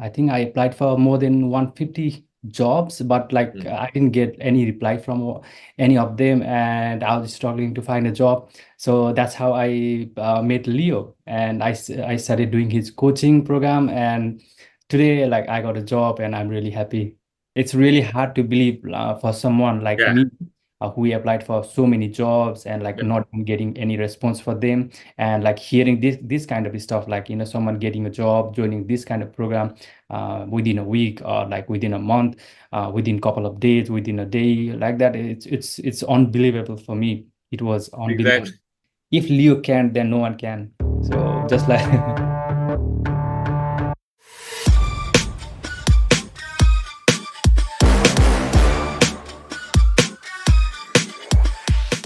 I think I applied for more than 150 jobs, but like Mm. I didn't get any reply from any of them, and I was struggling to find a job. So that's how I met Leo, and I started doing his coaching program, and today like I got a job, and I'm really happy. It's really hard to believe for someone like Yeah, me who applied for so many jobs and like yeah, not getting any response for them, and like hearing this kind of stuff, like someone getting a job, joining this kind of program within a week or like within a month, within a couple of days, within a day, like that. It's unbelievable for me. It was unbelievable. exactly. If Leo can, then no one can. So just like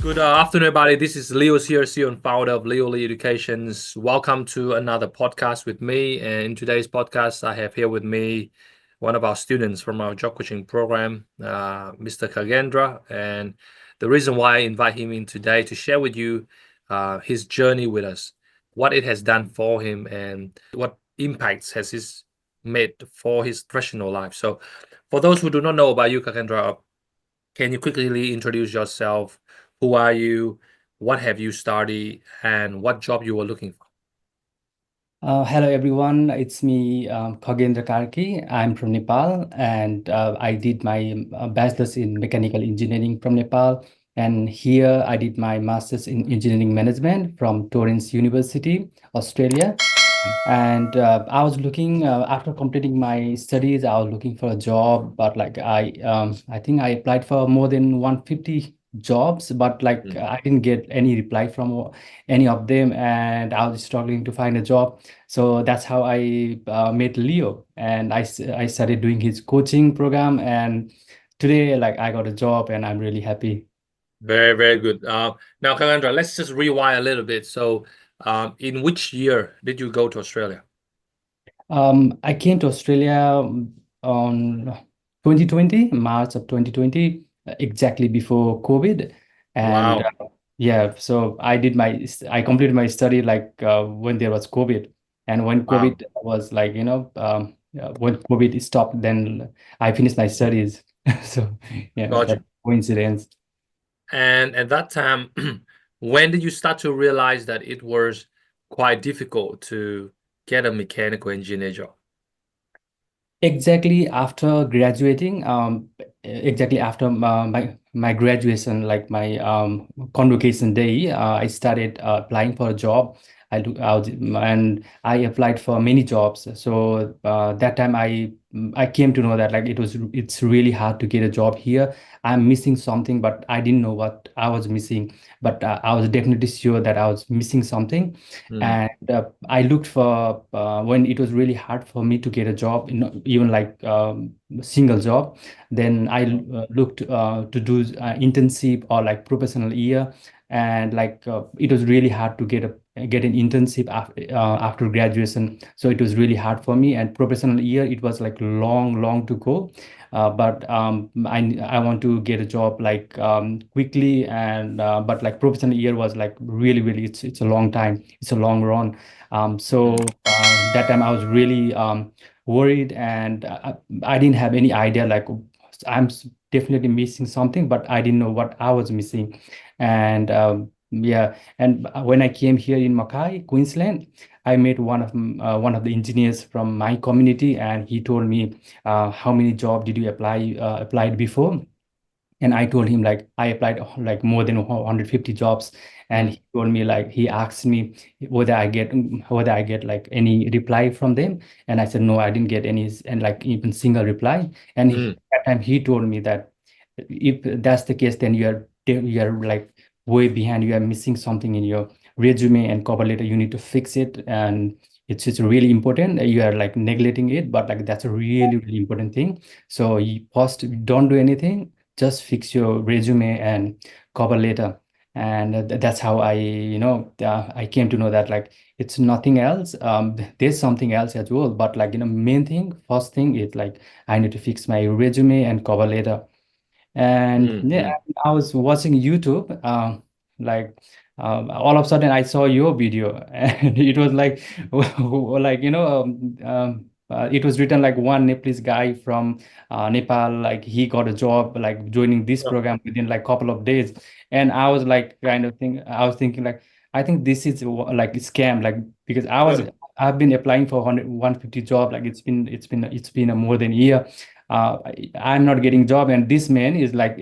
Good afternoon, everybody. This is 𝗘𝗟𝗍 and founder of 𝗘𝗟 Educations. Welcome to another podcast with me. And in today's podcast, I have here with me one of our students from our job coaching program, Mr. Khagendra. And the reason why I invite him in today to share with you his journey with us, what it has done for him, and what impacts has this made for his professional life. So, for those who do not know about you, Khagendra, can you quickly introduce yourself? Who are you? What have you studied? And what job you were looking for? hello everyone, it's me, 𝗏𝗏𝗢𝗏. I'm from Nepal, and I did my bachelor's in mechanical engineering from Nepal. And here I did my master's in engineering management from Torrens University, Australia. And I was looking after completing my studies, I was looking for a job, but like I think I applied for more than 150 jobs, but like Mm. I didn't get any reply from any of them, and I was struggling to find a job. So that's how I met Leo, and I started doing his coaching program, and today like I got a job, and I'm really happy. Very, very good. Now, Khagendra, let's just rewind a little bit. So, in which year did you go to Australia? I came to Australia on 2020, March of 2020, exactly before COVID. And Wow. yeah, so I completed my study like when there was COVID. And when Wow. COVID was like, when COVID stopped, then I finished my studies. So yeah, Got that you. coincidence. And at that time, when did you start to realize that it was quite difficult to get a mechanical engineer job? Exactly after graduating, exactly after my graduation, like my convocation day, I started applying for a job. And I applied for many jobs. So that time I came to know that like it's really hard to get a job here. I'm missing something, but I didn't know what I was missing. But I was definitely sure that I was missing something. Mm. And I looked for when it was really hard for me to get a job, even like single job. Then I looked to do internship or like professional year, and like it was really hard to get an internship after graduation. So it was really hard for me. And professional year, it was like long to go. But I want to get a job like quickly, and but like professional year was like really it's a long time, it's a long run. So Mm. that time I was really worried, and I didn't have any idea like definitely missing something, but I didn't know what I was missing. And yeah, and when I came here in Mackay, Queensland, I met one of the engineers from my community, and he told me, how many job did you applied before? And I told him like I applied like more than 150 jobs. And Mm. he told me like he asked me whether I get like any reply from them. And I said no, I didn't get any, and like even single reply. And Mm. that time he told me that if that's the case, then you are like way behind, you are missing something in your resume and cover letter, you need to fix it. And it's really important, you are like neglecting it, but like that's a really important thing. So you first don't do anything, just fix your resume and cover letter. And that's how I came to know that like it's nothing else. There's something else as well, but like main thing, first thing is like I need to fix my resume and cover letter. And Mm. yeah, Mm. I was watching YouTube, like all of a sudden I saw your video, and it was like, like it was written like one Nepalese guy from Nepal, like he got a job like joining this program within like couple of days. And I was like I was thinking like, I think this is like a scam, like because I've been applying for 150 job, like it's been a more than a year. I'm not getting job, and this man is like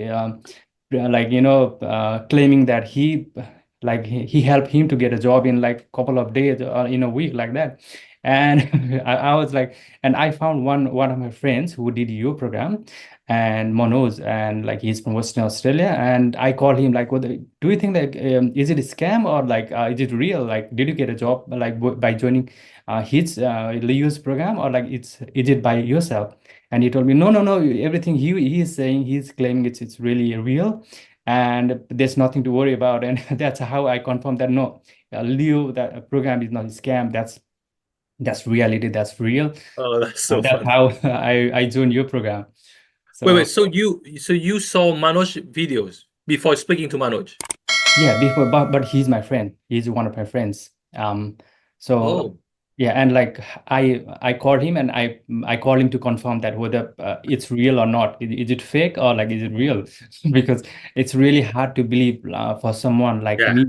claiming that he helped him to get a job in like couple of days or in a week like that. And I was like, and I found one of my friends who did your program, and Manoj, and like he's from Western Australia, and I called him like, what do you think that is it a scam, or like is it real, like did you get a job like by joining his Leo's program, or like is it by yourself? And he told me, no, no, no, everything he is saying, he's claiming it's really real, and there's nothing to worry about. And that's how I confirmed that no, Leo, that program is not a scam. That's reality. That's real. Oh, that's so That's fun. how I joined your program. Wait. So So you saw Manoj videos before speaking to Manoj? yeah, before, but he's my friend. He's one of my friends. So Oh, yeah, and like I called him, and I called him to confirm that whether it's real or not. Is it fake, or like is it real? Because it's really hard to believe for someone like yeah, me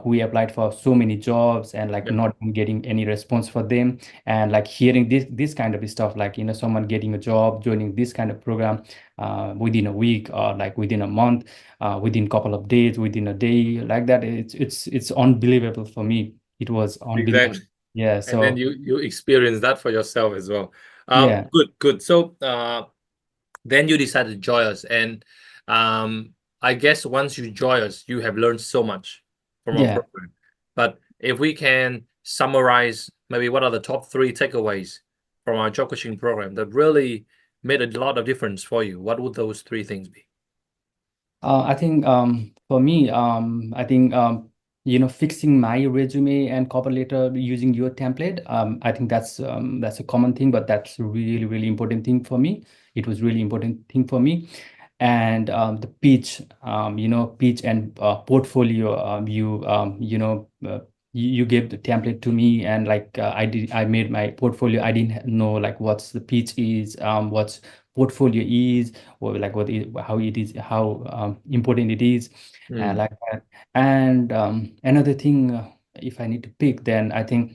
who applied for so many jobs and like yeah, not getting any response for them, and like hearing this kind of stuff, like someone getting a job, joining this kind of program within a week, or like within a month, within a couple of days, within a day, like that. It's unbelievable for me. It was unbelievable. exactly. Yeah. And then So you experience that for yourself as well. yeah, Good. So then you decided to join us, and I guess once you join us, you have learned so much from our yeah. program. But if we can summarize, maybe what are the top 3 takeaways from our job coaching program that really made a lot of difference for you? What would those 3 things be? I think for me, I think fixing my resume and cover letter using your template. I think that's a common thing, but that's a really, really important thing for me. It was really important thing for me. And the pitch, pitch and portfolio. You gave the template to me, and like I made my portfolio. I didn't know like what's the pitch is, what's portfolio is, or like how it is, how important it is, like that. And another thing, if I need to pick, then I think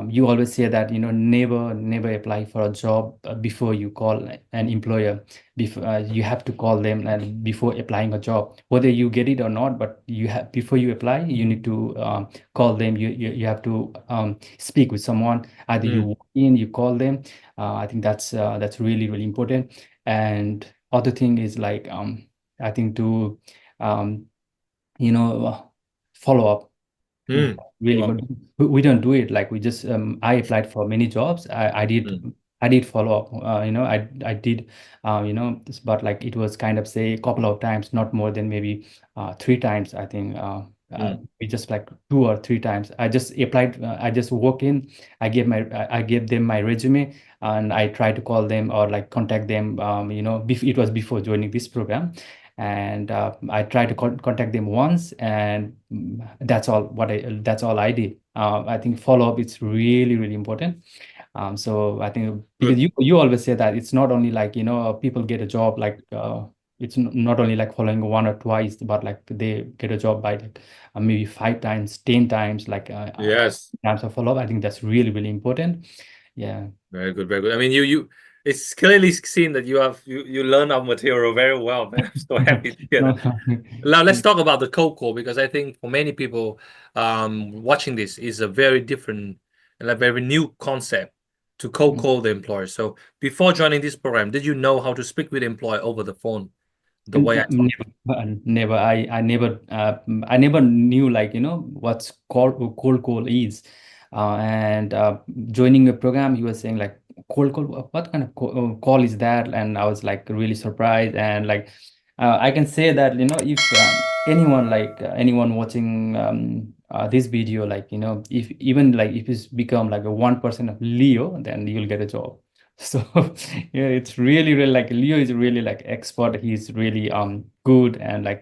you always say that never apply for a job before you call an employer. Before you have to call them and before applying a job, whether you get it or not, but you have, before you apply, you need to call them. You have to speak with someone. Either you walk in, you call them. I think that's really, really important. And other thing is like I think to um, follow up. Really, Wow. but we don't do it. Like we just I applied for many jobs. I did follow up. I did but like it was kind of say a couple of times, not more than maybe 3 times. I think we just like 2 or 3 times. I just applied. I just walk in. I gave them my resume, and I tried to call them or like contact them. It was before joining this program, and I tried to contact them once, and that's all I did. I think follow up is really, really important. So I think because Good. you always say that it's not only like people get a job like it's not only like following one or twice, but like they get a job by like maybe 5 times, 10 times, like Yes. times of follow up. I think that's really, really important. Yeah. Very good, very good. I mean, it's clearly seen that you learn our material very well, man. I'm so happy to hear No. that. Now let's talk about the cold call, because I think for many people watching this is a very different and a very new concept to cold call the employer. So before joining this program, did you know how to speak with the employer over the phone the way I taught you? Never. I never knew like what's cold call is, and joining a program, he was saying like cold call. What kind of call is that? And I was like really surprised, and like I can say that if anyone watching this video, like if even like if it's become like a 1% of Leo, then you'll get a job. So yeah, it's really, really like Leo is really like expert. He's really good, and like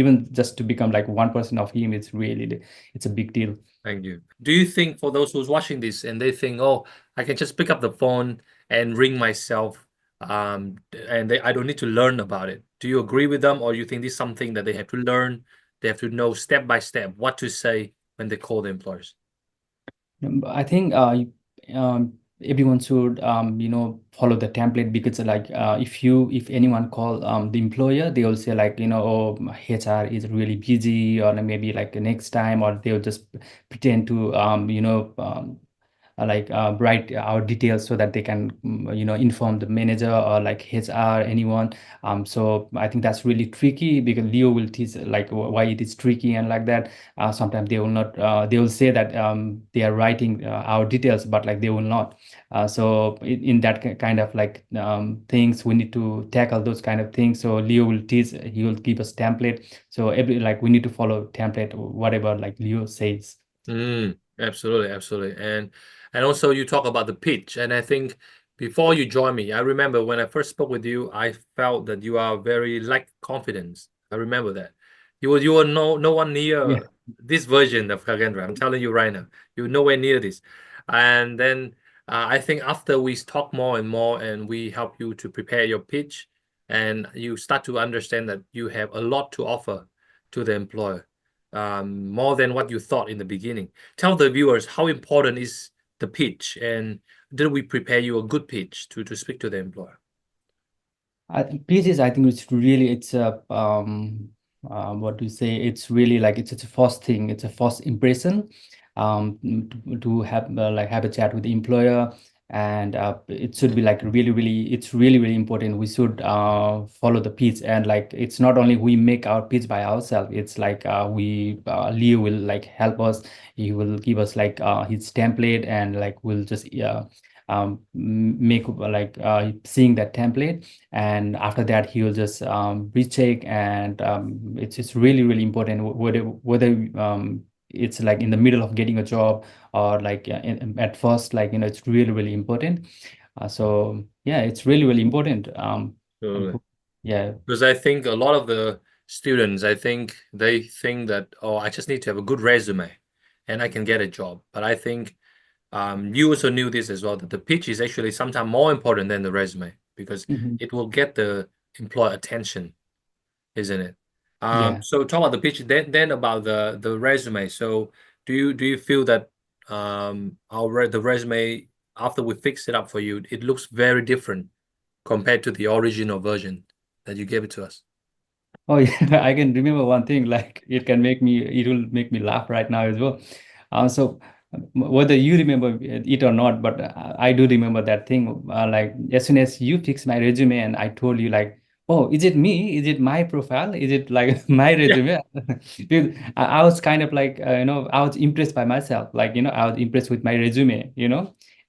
even just to become like 1% of him, it's a big deal. Thank you. Do you think for those who's watching this and they think, oh, I can just pick up the phone and ring myself, and I don't need to learn about it? Do you agree with them, or you think this is something that they have to learn? They have to know step by step what to say when they call the employers? I think everyone should follow the template, because like if anyone call the employer, they will say like, oh, HR is really busy, or maybe like next time, or they'll just pretend to write our details so that they can inform the manager or like HR, anyone. So I think that's really tricky, because Leo will teach like why it is tricky and like that. Sometimes they will not, they will say that they are writing our details, but like they will not. So in that kind of like things, we need to tackle those kind of things. So Leo will teach, he will give us template. So we need to follow template, whatever like Leo says. Absolutely, absolutely. And also you talk about the pitch, and I think before you joined me, I remember when I first spoke with you, I felt that you are very lack confidence. I remember that. You were no one near this version of Khagendra. I'm telling you right now, you're nowhere near this. And then I think after we talk more and more, and we help you to prepare your pitch, and you start to understand that you have a lot to offer to the employer, more than what you thought in the beginning. Tell the viewers how important is the pitch, and did we prepare you a good pitch to speak to the employer? Pitches, I think it's a what do you say? It's really like it's a first thing. It's a first impression. To have have a chat with the employer, and it should be like it's really important. We should follow the pitch, and like it's not only we make our pitch by ourselves. It's like Leo will like help us. He will give us like his template, and like we'll just make like seeing that template, and after that he will just recheck, and it's really important whether it's like in the middle of getting a job, or like at first, like it's really important. So yeah, it's really important. Yeah, because I think a lot of the students, I think they think that, oh, I just need to have a good resume and I can get a job. But I think you also knew this as well, that the pitch is actually sometimes more important than the resume, because it will get the employer attention, isn't it? yeah. So talk about the pitch, then about the resume. So do you feel that the resume, after we fix it up for you, it looks very different compared to the original version that you gave it to us? Oh yeah, I can remember one thing, like it will make me laugh right now as well. So whether you remember it or not, but I do remember that thing. Like as soon as you fixed my resume, and I told you like, oh, is it me? Is it my profile? Is it like my resume? Because I was kind of like, I was impressed by myself. Like, I was impressed with my resume,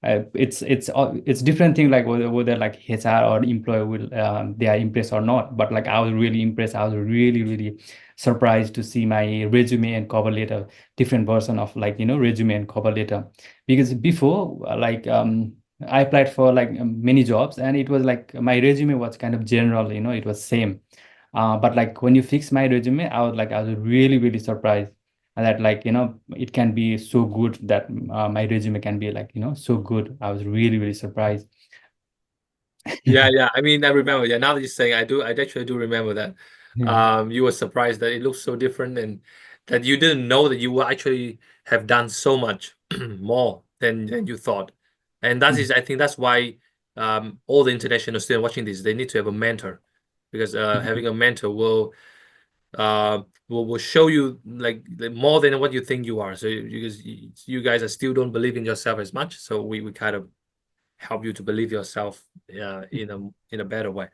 it's different thing, like whether like HR or employer will they are impressed or not, but like I was really impressed. I was really surprised to see my resume and cover letter, different version of like resume and cover letter. Because before I applied for like many jobs, and it was like my resume was kind of general, it was same. But like when you fix my resume, I was really surprised that like it can be so good, that my resume can be like so good. I was really surprised. Yeah. I mean, I remember. Yeah, now that you're saying, I actually do remember that. Yeah. You were surprised that it looks so different, and that you didn't know that you will actually have done so much more than you thought. And that is, I think that's why all the international students watching this, they need to have a mentor, because having a mentor will show you like more than what you think you are. So because you guys are still don't believe in yourself as much, so we kind of help you to believe yourself in a better way.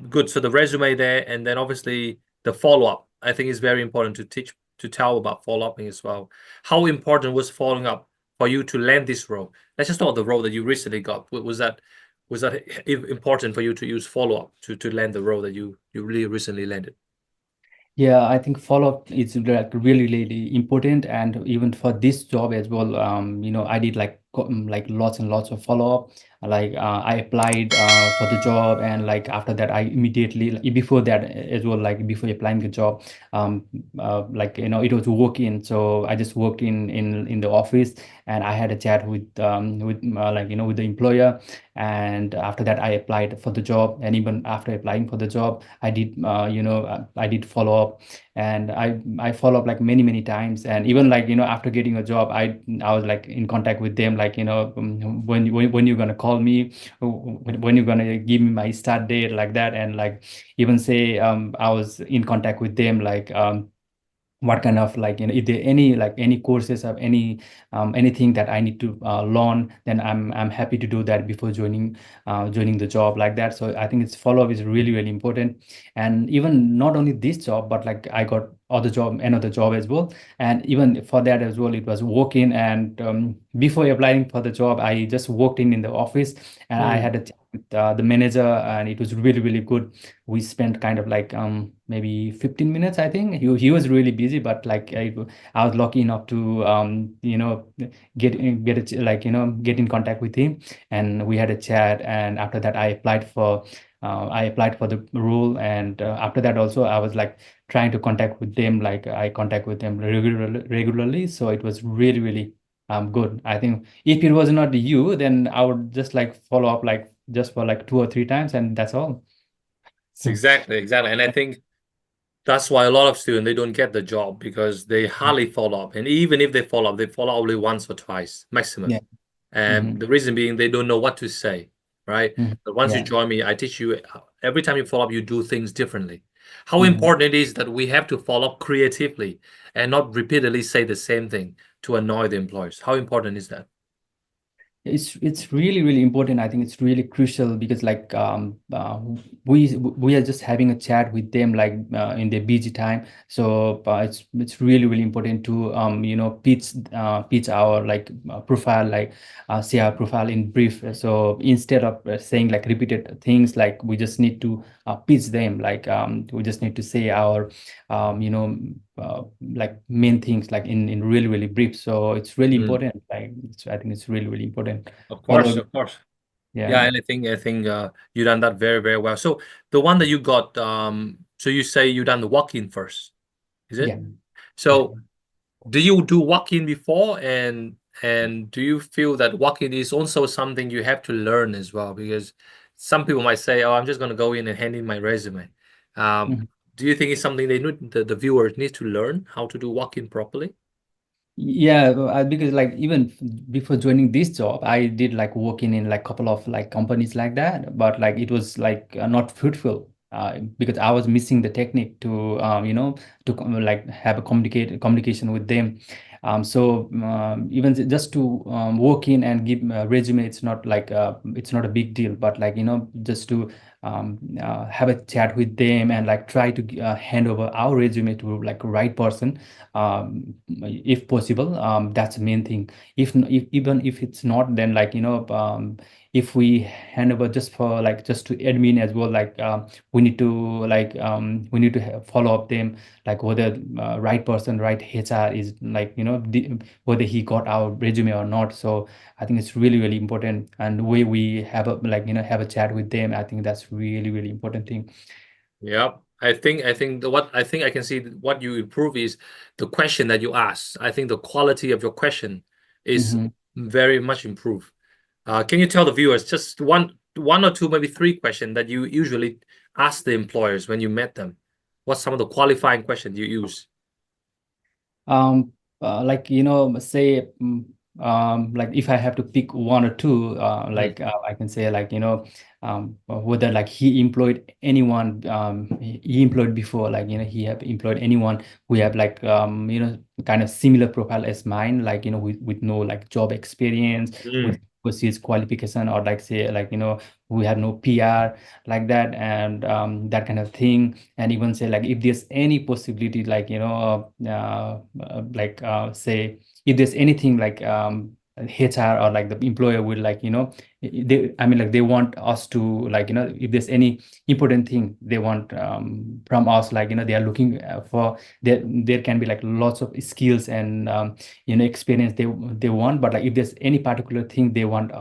Good. So the resume there, and then obviously the follow-up, I think is very important to tell about follow-upping as well. How important was following up for you to land this role? Let's just talk about the role that you recently got. Was that important for you to use follow-up to land the role that you really recently landed? Yeah, I think follow-up is like really important, and even for this job as well, I did like like lots and lots of follow-up. like I applied for the job, and like after that I immediately, like, before that as well, like before applying the job, um like it was walk-in, so I just walked in the office, and I had a chat with like with the employer, and after that I applied for the job. And even after applying for the job, I did I did follow up, and I follow up like many times. And even like after getting a job, I was like in contact with them, like when you're gonna call me, when you're gonna give me my start date, like that. And like even say I was in contact with them, like what kind of, like if there any, like any courses or anything that I need to learn, then I'm happy to do that before joining the job, like that. So I think it's follow up is really important. And even not only this job, but like I got another job as well. And even for that as well, it was walk-in. And before applying for the job, I just walked in the office, and I had a chat with the manager, and it was really good. We spent kind of like maybe 15 minutes, I think. He was really busy, but like I was lucky enough to get in contact with him, and we had a chat. And after that I applied for the role. And after that also I was like trying to contact with them, like I contact with them regularly. So it was really good. I think if it was not you, then I would just like follow up like just for like 2 or 3 times, and that's all. Exactly. And I think that's why a lot of students, they don't get the job because they hardly follow up. And even if they follow up, they follow up only once or twice maximum. Yeah. And the reason being they don't know what to say, right? But once you Yeah. join me, I teach you every time you follow up, you do things differently. How Mhm. important it is that we have to follow up creatively and not repeatedly say the same thing to annoy the employers. How important is that? It's really important. I think it's really crucial, because like we are just having a chat with them, like in their busy time. So it's really important to pitch our like profile, like say our profile in brief. So instead of saying like repeated things, like we just need to pitch them, like we just need to say our like main things, like in really brief. So it's really important. Like I think it's really important. Of course, Follow. of course. Yeah, Yeah. and I think you done that very well. So the one that you got, so you say you done the walk-in first, is it? Yeah. Yeah. So do you do walk-in before, and do you feel that walk-in is also something you have to learn as well? Because some people might say, "Oh, I'm just going to go in and hand in my resume." Um, Mhm. do you think it's something they need the viewers need to learn how to do walk-in properly? Yeah, because like even before joining this job, I did like working in like couple of like companies like that, but like it was like not fruitful, because I was missing the technique to like have a communication with them. So even just to work in and give a resume, it's not like it's not a big deal, but like just to have a chat with them, and like try to hand over our resume to like right person, if possible. That's the main thing. If even if it's not, then like if we hand over just for like just to admin as well, like we need to like follow up them, like whether right person, right HR is like whether he got our resume or not. So I think it's really important. And the way we have a like have a chat with them, I think that's really important thing. Yeah, I think I can see what you improve is the question that you ask. I think the quality of your question is Hmm. very much improved. Can you tell the viewers just one or two, maybe three questions that you usually ask the employers when you met them? What's some of the qualifying questions you use? Like say like if I have to pick one or two, like I can say like whether like he employed anyone, he employed before, like he have employed anyone who have like kind of similar profile as mine, like with no like job experience, with Mm, overseas qualification, or like say like we have no PR, like that. And that kind of thing. And even say like if there's any possibility, like say if there's anything like HR or like the employer will like I mean, like they want us to, like, if there's any important thing they want from us, like, they are looking for, there can be like lots of skills and experience they want, but like if there's any particular thing they want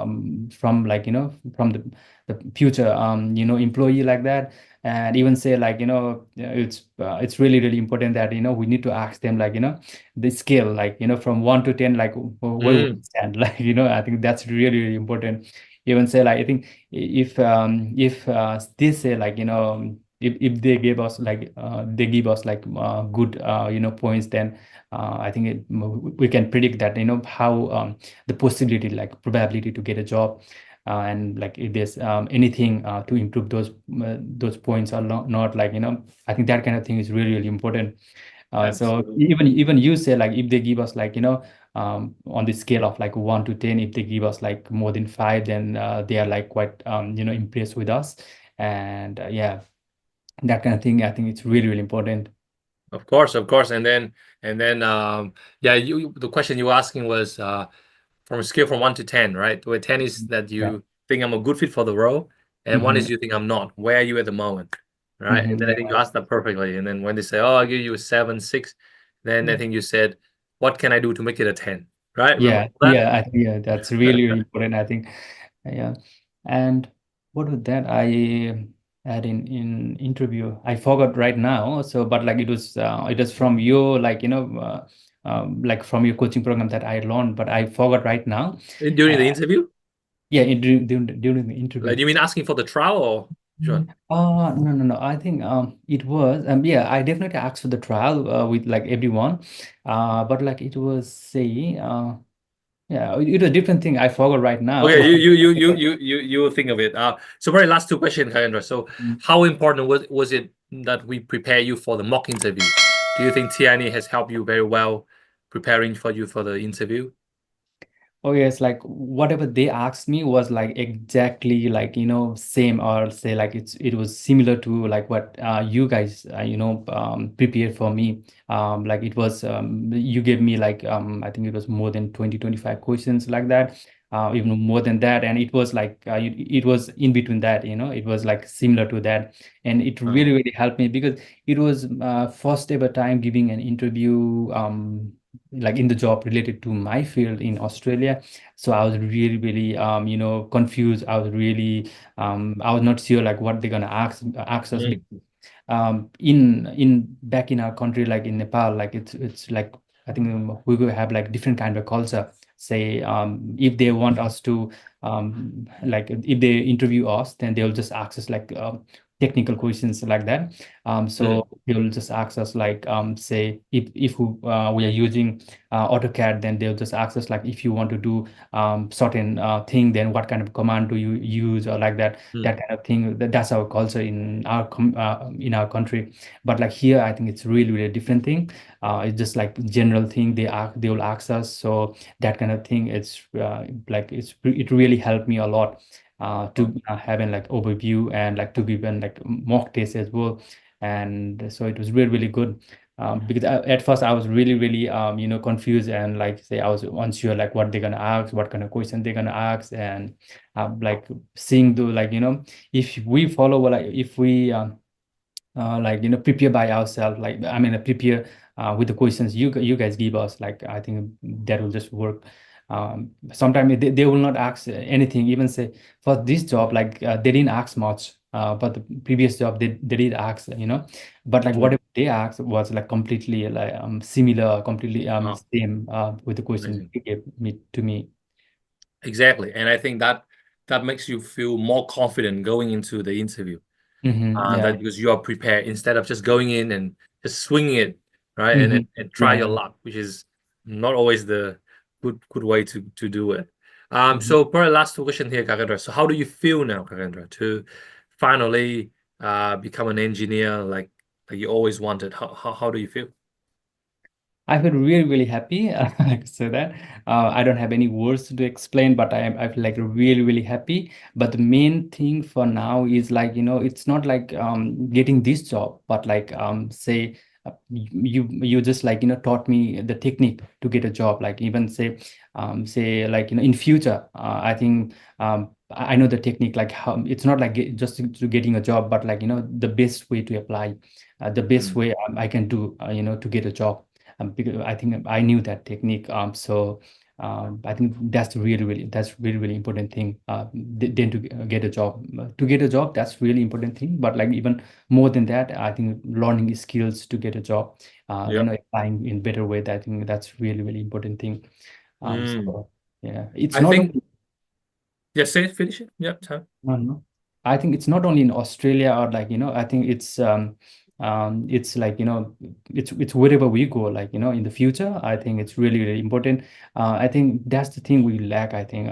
from, like, from the future employee, like that. And even say, like, it's really really important that we need to ask them, like, the scale, like, from 1 to 10, like where would Mm. you stand, like, I think that's really really important. Even say, like, I think if they say, like, if they give us like good points, then I think we can predict that how the possibility, like probability to get a job, and like if there's anything to improve those points or not, like, I think that kind of thing is really really important. So Absolutely. even you say, like, if they give us, like, on the scale of like 1 to 10, if they give us like more than 5, then they are like quite impressed with us. And yeah, that kind of thing, I think it's really really important. Of course, of course. Yeah, the question you were asking was from a scale from 1 to 10, right? Where 10 is that Yeah. you think I'm a good fit for the role, and 1 is you think I'm not. Where are you at the moment, right? And then I think you Yeah. asked that perfectly. And then when they say, "Oh, I'll give you a 7, 6," then I think you said, "What can I do to make it a 10?" Right? Remember Yeah, that? yeah, yeah, that's really, really important, I think. Yeah. And what was that I had in interview? I forgot right now. So, but like it was from your, like, like from your coaching program that I learned, but I forgot right now. During Uh, the interview? yeah, during the Like, interview. you mean asking for the trial or which one? No, no, no. I think it was yeah, I definitely asked for the trial with like everyone. But like it was say yeah, it was a different thing. I forgot right now. Okay, you think of it. So very last two questions, Khagendra. So Mm. how important was it that we prepare you for the mock interview? Do you think Tiani has helped you very well preparing for you for the interview? Oh yes, like whatever they asked me was like exactly like same, or say like it was similar to like what you guys prepared for me. Like it was you gave me like I think it was more than 20-25 questions like that, even more than that, and it was like it was in between that, it was like similar to that, and it really really helped me because it was first ever time giving an interview like in the job related to my field in Australia. So I was really, really, confused. I was not sure like what they're gonna ask us. Mm, Because, in back in our country, like in Nepal, like it's like I think we will have like different kind of culture. Say, if they want us to, like if they interview us, then they'll just ask us like technical questions like that. mm, So they'll just ask us like, say if we are using AutoCAD, then they'll just ask us like, if you want to do certain thing, then what kind of command do you use, or like that, mm, that kind of thing. That's our culture in our country. But like here, I think it's really really different thing. It's just like general thing they will ask us. So that kind of thing, it's like it really helped me a lot to having like overview and like to give an like mock test as well. And so it was really really good. Because at first I was really really confused, and like say I was unsure like what they're gonna ask, what kind of question they're gonna ask. And like seeing the, like, if we follow, like if we like prepare by ourselves, like I mean prepare with the questions you guys give us, like I think that will just work. Sometimes they will not ask anything, even say for this job, like they didn't ask much, but the previous job they did ask, but like mm. whatever they asked was like completely like similar, completely Oh, same with the question amazing. you gave me to me. Exactly. And I think that makes you feel more confident going into the interview. Yeah. That because you are prepared instead of just going in and just swinging it, right? And and try your Yeah. luck, which is not always the good way to do it. Mhm. So probably last question here, Khagendra. So how do you feel now, Khagendra, to finally become an engineer like you always wanted? How do you feel? I feel really, really happy. I could say that. I don't have any words to explain, but I feel like really, really happy. But the main thing for now is like, it's not like getting this job, but like say you just like taught me the technique to get a job. Like even say like in future, I think I know the technique, like how it's not like just to getting a job, but like, the best way to apply, the best way I can do, to get a job. Because I think I knew that technique. So I think that's really, really important thing. Then to get a job, that's really important thing. But like even more than that, I think learning skills to get a job, Yeah. applying in better way. I think that's really, really important thing. So yeah, it's I not think, only. yeah, say it, finish it. Yeah, time. No. I think it's not only in Australia, or like, I think it's like, it's wherever we go, like, in the future, I think it's really, really important. I think that's the thing we lack, I think,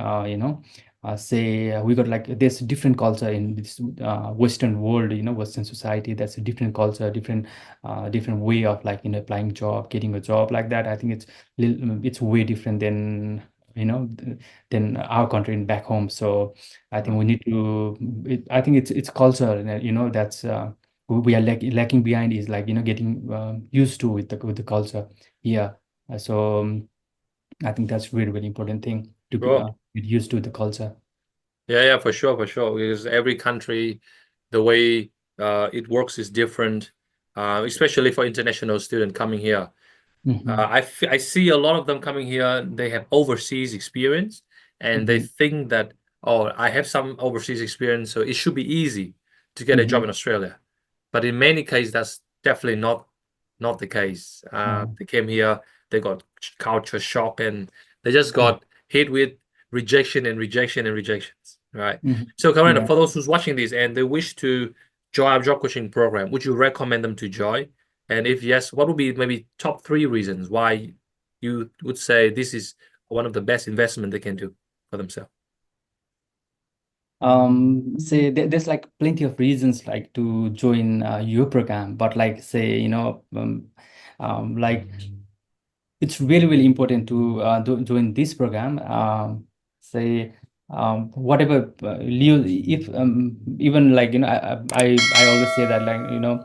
say we got like there's a different culture in this Western world, Western society. That's a different culture, different way of like, applying job, getting a job like that. I think it's way different than, than our country and back home. So I think we need to. I think it's culture, and, that's we are lacking behind is like, getting used to with the culture. Yeah. So I think that's really, really important thing to Sure. get used to the culture. Yeah, for sure, because every country, the way it works is different, especially for international student coming here. Mm-hmm. I see a lot of them coming here, they have overseas experience, and they Mm-hmm. think that, oh, I have some overseas experience, so it should be easy to get a job Mm-hmm. in Australia. But in many cases, that's definitely not the case. They came here, they got culture shock, and they just got hit with rejection and rejection and rejections, right? Mm-hmm. So, Khagendra, Yeah. for those who's watching this and they wish to join our job coaching program, would you recommend them to join? And if yes, what would be maybe top 3 reasons why you would say this is one of the best investment they can do for themselves? Say there's like plenty of reasons like to join your program, but like say, like it's really, really important to join this program. Say whatever Leo, if even like, I always say that, like,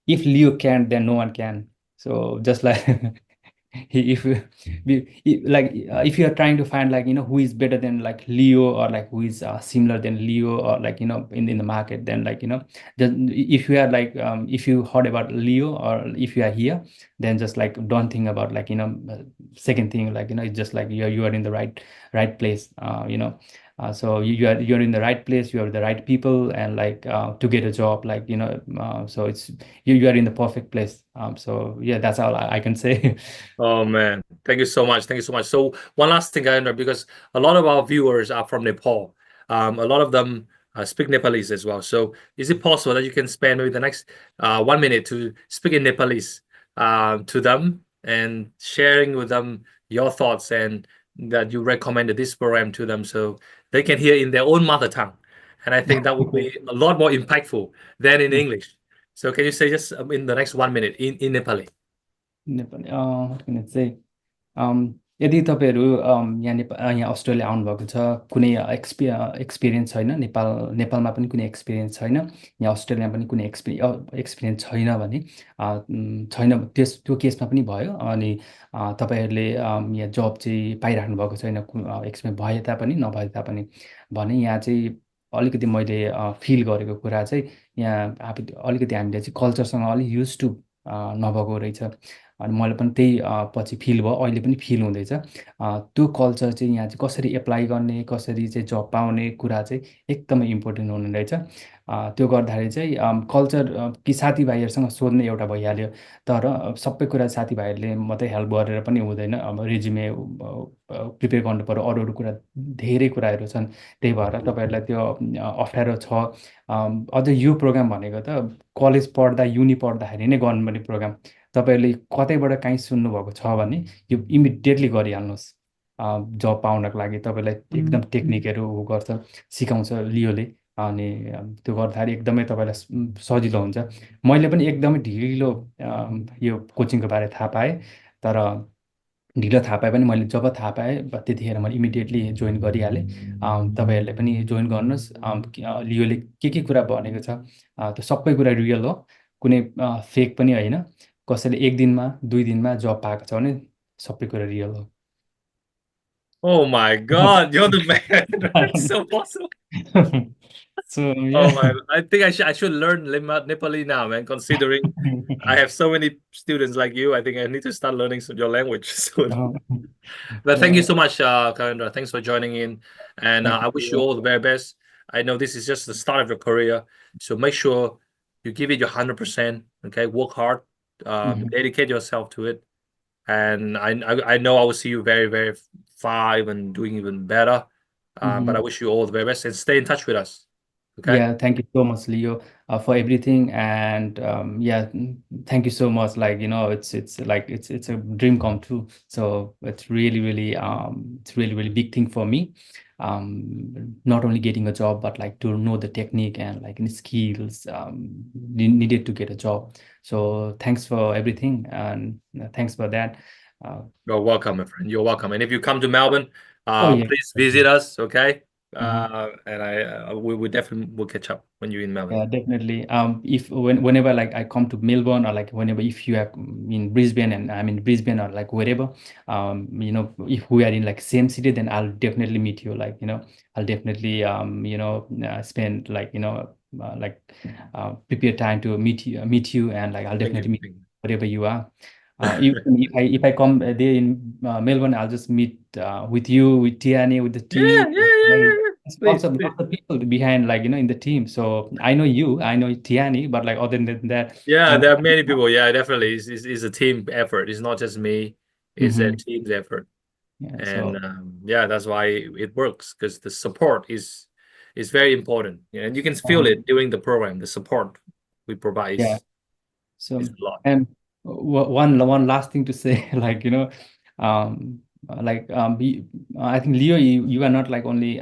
if Leo can, then no one can. So just like if like if you are trying to find like, who is better than like Leo, or like who is similar than Leo, or like, in the market, then like, just if you are like if you heard about Leo, or if you are here, then just like don't think about like, second thing, like, it's just like you are in the right place, so you're in the right place, you are the right people, and like to get a job, like, so it's you are in the perfect place. So yeah, that's all I can say. Oh man, thank you so much. Thank you so much. So one last thing, I know, because a lot of our viewers are from Nepal. A lot of them speak Nepalese as well. So is it possible that you can spend maybe the next 1 minute to speak in Nepalese to them and sharing with them your thoughts, and that you recommended this program to them so they can hear in their own mother tongue. And I think that would be a lot more impactful than in English. So can you say just in the next 1 minute in Nepali? Nepali what can I say? यदि तपाईँहरू यहाँ Australia आउनुभएको छ, कुनै experience छैन, नेपालमा पनि कुनै एक्सपिरियन्स छैन, यहाँ अस्ट्रेलियामा पनि कुनै एक्सपिरियन्स छैन भने, छैन, त्यो केसमा पनि भयो, अनि तपाईँहरूले यहाँ जब चाहिँ पाइराख्नु भएको छैन, एक्सपिरियन्स भए तापनि नभए तापनि, भने यहाँ चाहिँ अलिकति मैले फिल गरेको कुरा चाहिँ, यहाँ अलिकति हामीले चाहिँ कल्चरसँग अलिक युज टु नभएको रहेछ। अनि मैले पनि त्यही पछि फिल भयो, अहिले पनि फिल हुँदैछ। त्यो कल्चर चाहिँ यहाँ चाहिँ कसरी एप्लाई गर्ने, कसरी चाहिँ जब पाउने कुरा चाहिँ एकदमै इम्पोर्टेन्ट हुने रहेछ। त्यो गर्दाखेरि चाहिँ कल्चर कि साथीभाइहरूसँग सोध्ने एउटा भइहाल्यो, तर सबै कुरा साथीभाइहरूले मात्रै हेल्प गरेर पनि हुँदैन। अब रेज्युमे प्रिपेयर गर्नु पर्यो, अरू अरू कुरा, धेरै कुराहरू छन्। त्यही भएर तपाईँहरूलाई त्यो अप्ठ्यारो छ। अझ यो प्रोग्राम भनेको त कलेज पढ्दा, युनि पढ्दाखेरि नै गर्नुपर्ने प्रोग्राम। तपाईँहरूले कतैबाट काहीँ सुन्नुभएको छ भने यो इमिडिएटली गरिहाल्नुहोस्। जब पाउनको लागि तपाईँलाई एकदम टेक्निकहरू गर्छ, सिकाउँछ लियोले। अनि त्यो गर्दाखेरि एकदमै तपाईँलाई सजिलो हुन्छ। मैले पनि एकदमै ढिलो यो कोचिङको बारे थाहा पाएँ, तर ढिलो थाहा पाएँ पनि मैले जब थाहा पाएँ त्यतिखेर मैले इमिडिएटली जोइन गरिहालेँ। तपाईँहरूले पनि जोइन गर्नुहोस्। लियोले के कुरा भनेको छ त्यो सबै कुरा रियल हो, कुनै फेक पनि होइन। कसैले 1 दिनमा 2 दिनमा जब पाएको छ भने सबै कुरा रियल हो। Oh my God, you're the man. That's so awesome. So Oh yeah. my, I think I should learn Nepali now, man. Considering I have so many students like you, I think I need to start learning your language soon. But thank you So so much, Khagendra. Thanks for joining in, and thank I wish you you. all the very best. I know this is just the start of your career, so make sure you give it your 100%. Okay, work hard, dedicate yourself to it, and I know I will see you very, very far, even doing even better. But I wish you all the very best, and stay in touch with us. Okay. Yeah, thank you so much, Leo, for everything. And yeah, thank you so much. Like, it's like it's a dream come true. So it's really big thing for me. Not only getting a job, but like to know the technique and like any skills needed to get a job. So thanks for everything, and thanks for that. You're welcome, my friend. You're welcome. And if you come to Melbourne, Oh yeah. please visit us, okay? Mhm. And we definitely will catch up when you're in Melbourne. Yeah, definitely. If whenever like I come to Melbourne, or like whenever if you are in Brisbane and I'm in Brisbane, or like wherever, if we are in like same city, then I'll definitely meet you. Like, I'll definitely spend like prepare time to meet you, and like I'll Thank you. definitely meet Thank you. wherever you are. If I come there in Melbourne, I'll just meet with you, with Tiani, with the team. Yeah. There's lots Please, of please. lots of people behind, like, in the team. So I know you, I know Tiani, but like other than that, Yeah, I'm. there are many people. Yeah, definitely. It's a team effort. It's not just me. It's a Mhm. team's effort. Yeah. And So yeah, that's why it works, because the support is very important. Yeah, and you can feel uh, it during the program. The support we provide yeah. is So, a lot. and one last thing to say, like, um, I think Leo, you are not like only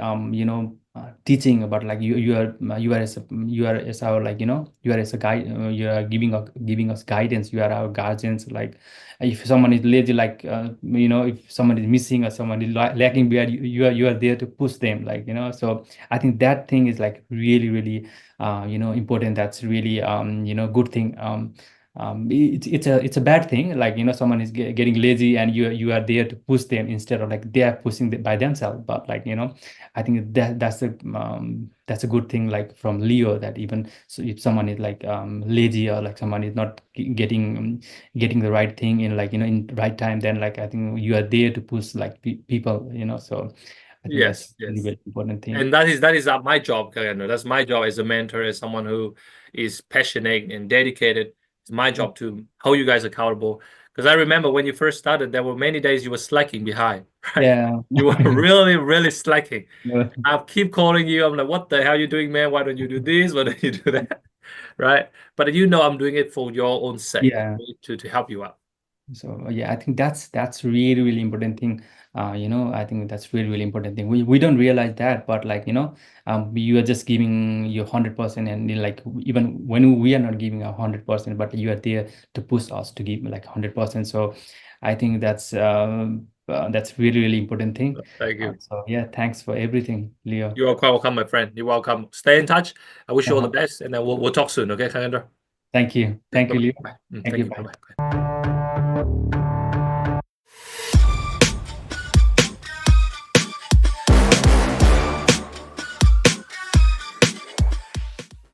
teaching, but like you are as our, like, you are as a guide. You are giving us guidance. You are our guardians. Like, if someone is lazy, like, if someone is missing or someone is lacking behind, you are there to push them. Like, So I think that thing is like really important. That's really good thing. It's a bad thing, like, someone is getting lazy, and you are there to push them instead of like they are pushing by themselves. But like, I think that's a good thing, like, from Leo, that even so if someone is like lazy, or like someone is not getting the right thing in, like, in right time, then like I think you are there to push, like, people, so I think that's Yes, really yes. very important thing. And that is my job, Kagano. That's my job as a mentor, as someone who is passionate and dedicated. It's my job to hold you guys accountable. Because I remember when you first started, there were many days you were slacking behind, right? Yeah. You were really, really slacking. Yeah. I keep calling you. I'm like, what the hell are you doing, man? Why don't you do this? Why don't you do that? Right? But I'm doing it for your own sake, Yeah. to help you out. So yeah, I think that's really important thing. I think that's really important thing. We don't realize that, but like, you are just giving your 100%, and like even when we are not giving 100%, but you are there to push us to give like 100%. So I think that's really important thing. Thank you. So yeah, thanks for everything, Leo. You are quite welcome, my friend. You're welcome. Stay in touch. I wish you all the Uh-huh. best, and then we'll talk soon. Okay, Khagendra? Thank you, Bye Leo. bye. Thank Thank you. you. Bye Bye. bye.